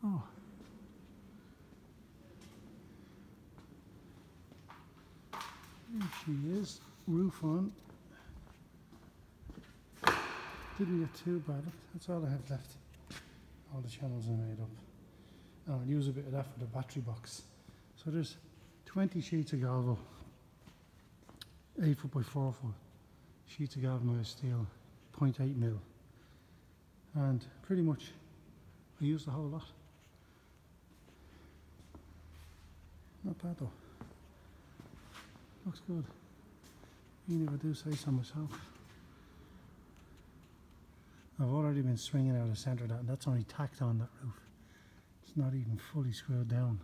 Oh. There she is, roof on. Didn't get too bad, that's all I have left. All the channels are made up. And I'll use a bit of that for the battery box. So there's 20 sheets of Galvo, 8 foot by 4 foot sheets of galvanized steel, 0.8 mil. And pretty much I used the whole lot. Not bad though. Looks good. Even if I do say so myself. I've already been swinging out of the centre of that, and that's only tacked on that roof. It's not even fully screwed down.